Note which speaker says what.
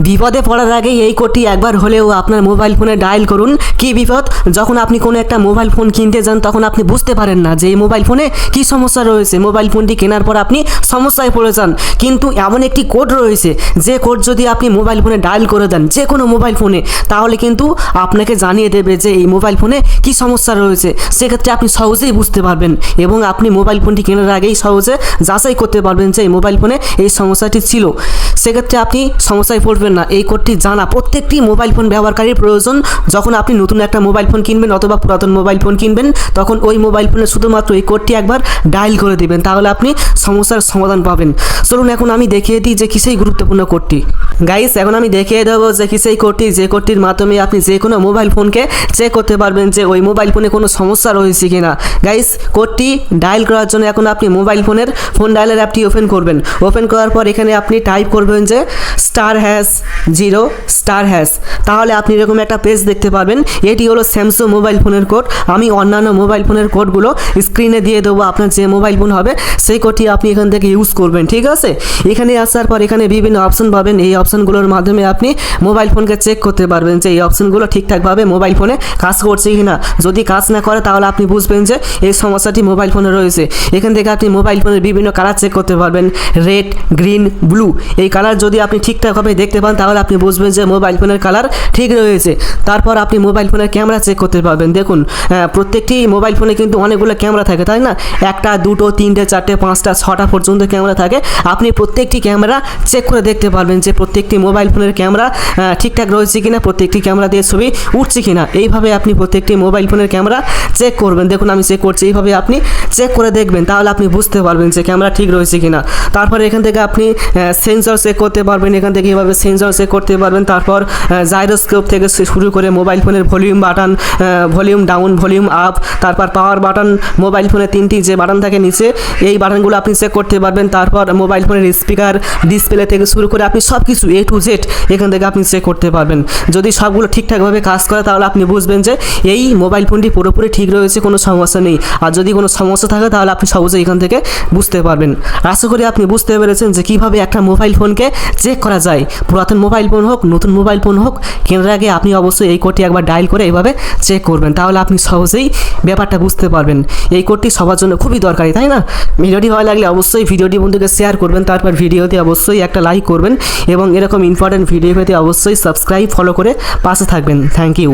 Speaker 1: বিপদে পড়ার আগে এই কোডটি একবার হলেও আপনার মোবাইল ফোনে ডায়াল করুন। কি বিপদ? যখন আপনি কোনো একটা মোবাইল ফোন কিনতে যান তখন আপনি বুঝতে পারেন না যে এই মোবাইল ফোনে কী সমস্যা রয়েছে। মোবাইল ফোনটি কেনার পর আপনি সমস্যায় পড়ে যান, কিন্তু এমন একটি কোড রয়েছে যে কোড যদি আপনি মোবাইল ফোনে ডায়াল করে দেন যে কোনো মোবাইল ফোনে, তাহলে কিন্তু আপনাকে জানিয়ে দেবে যে এই মোবাইল ফোনে কী সমস্যা রয়েছে। সেক্ষেত্রে আপনি সহজেই বুঝতে পারবেন এবং আপনি মোবাইল ফোনটি কেনার আগেই সহজে যাচাই করতে পারবেন যে এই মোবাইল ফোনে এই সমস্যাটি ছিল। সেক্ষেত্রে আপনি সমস্যায় পড়বেন না। এই কোডটি জানা প্রত্যেকটি মোবাইল ফোন ব্যবহারকারীর প্রয়োজন। যখন আপনি নতুন একটা মোবাইল ফোন কিনবেন অথবা পুরাতন মোবাইল ফোন কিনবেন, তখন ওই মোবাইল ফোনে শুধুমাত্র এই কোডটি একবার ডায়াল করে দেবেন, তাহলে আপনি সমস্যার সমাধান পাবেন। চলুন এখন আমি দেখিয়ে দিই যে কিসেই গুরুত্বপূর্ণ কোডটি। গাইস, এখন আমি দেখিয়ে দেবো যে কিসেই কোডটি, যে কোডটির মাধ্যমে আপনি যে কোনো মোবাইল ফোনকে চেক করতে পারবেন যে ওই মোবাইল ফোনে কোনো সমস্যা রয়েছে কিনা। গাইস, কোডটি ডায়াল করার জন্য এখন আপনি মোবাইল ফোনের ফোন ডায়ালের অ্যাপটি ওপেন করবেন। ওপেন করার পর এখানে আপনি টাইপ করবেন যে *#0*#। তাহলে আপনি এরকম একটা পেজ দেখতে পাবেন। এটি হলো স্যামসাং মোবাইল ফোনের কোড। আমি অন্যান্য মোবাইল ফোনের কোডগুলো স্ক্রিনে দিয়ে দেবো। আপনার যে মোবাইল ফোন হবে সেই কোডটি আপনি এখান থেকে ইউজ করবেন, ঠিক আছে? এখানে আসার পর এখানে বিভিন্ন অপশন পাবেন। এই অপশনগুলোর মাধ্যমে আপনি মোবাইল ফোনকে চেক করতে পারবেন যে এই অপশনগুলো ঠিকঠাকভাবে মোবাইল ফোনে কাজ করছে কি না। যদি কাজ না করে তাহলে আপনি বুঝবেন যে এই সমস্যাটি মোবাইল ফোনে রয়েছে। এখান থেকে আপনি মোবাইল ফোনের বিভিন্ন কালার চেক করতে পারবেন, রেড, গ্রিন, ব্লু। এই কালার যদি আপনি ঠিকঠাকভাবে দেখতে পান তাহলে আপনি বুঝবেন যে মোবাইল ফোনের কালার ঠিক রয়েছে। তারপর আপনি মোবাইল ফোনের ক্যামেরা চেক করতে পারবেন। দেখুন, প্রত্যেকটি মোবাইল ফোনে কিন্তু অনেকগুলো ক্যামেরা থাকে, তাই না? 1টা, 2টো, 3টে, 4টে, 5টা, 6টা পর্যন্ত ক্যামেরা থাকে। আপনি প্রত্যেকটি ক্যামেরা চেক করে দেখতে পারবেন যে প্রত্যেকটি মোবাইল ফোনের ক্যামেরা ঠিকঠাক রয়েছে কিনা, প্রত্যেকটি ক্যামেরা দিয়ে ছবি উঠছে কিনা। এইভাবে আপনি প্রত্যেকটি মোবাইল ফোনের ক্যামেরা চেক করবেন। দেখুন আমি চেক করছি, এইভাবে আপনি চেক করে দেখবেন, তাহলে আপনি বুঝতে পারবেন যে ক্যামেরা ঠিক রয়েছে কিনা। তারপরে এখান থেকে আপনি সেন্সর চেক করতে পারবেন। এখান থেকে এইভাবে সেন্সর চেক করতে পারবেন। তারপর জাইরোস্কোপ থেকে শুরু করে মোবাইল ফোনের volume button, volume down, volume up, তারপর পাওয়ার বাটন, মোবাইল ফোনে 3টি যে বাটন থাকে নিচে, এই বাটনগুলো আপনি চেক করতে পারবেন। তারপর মোবাইল ফোনের স্পিকার, ডিসপ্লে থেকে শুরু করে আপনি সব কিছু A to Z এখান থেকে আপনি চেক করতে পারবেন। যদি সবগুলো ঠিকঠাকভাবে কাজ করে তাহলে আপনি বুঝবেন যে এই মোবাইল ফোনটি পুরোপুরি ঠিক রয়েছে, কোনো সমস্যা নেই। আর যদি কোনো সমস্যা থাকে তাহলে আপনি সহজেই এখান থেকে বুঝতে পারবেন। আশা করি আপনি বুঝতে পেরেছেন যে কীভাবে একটা মোবাইল ফোনকে চেক করা যায়। পুরাতন মোবাইল ফোন হোক, নতুন মোবাইল ফোন হোক, কেনার আগে আপনি অবশ্যই এই কোডটি একবার ডায়াল করে এইভাবে চেক করবেন, তাহলে আপনি সহজেই ব্যাপারটা বুঝতে পারবেন। এই কোডটি সবার জন্য খুবই দরকারি, তাই না? ভিডিওটি ভালো লাগলে অবশ্যই ভিডিওটি বন্ধুকে শেয়ার করবেন। তারপর ভিডিওতে অবশ্যই একটা লাইক করবেন এবং এরকম ইম্পর্টেন্ট ভিডিও পেতে অবশ্যই সাবস্ক্রাইব, ফলো করে পাশে থাকবেন। Thank you.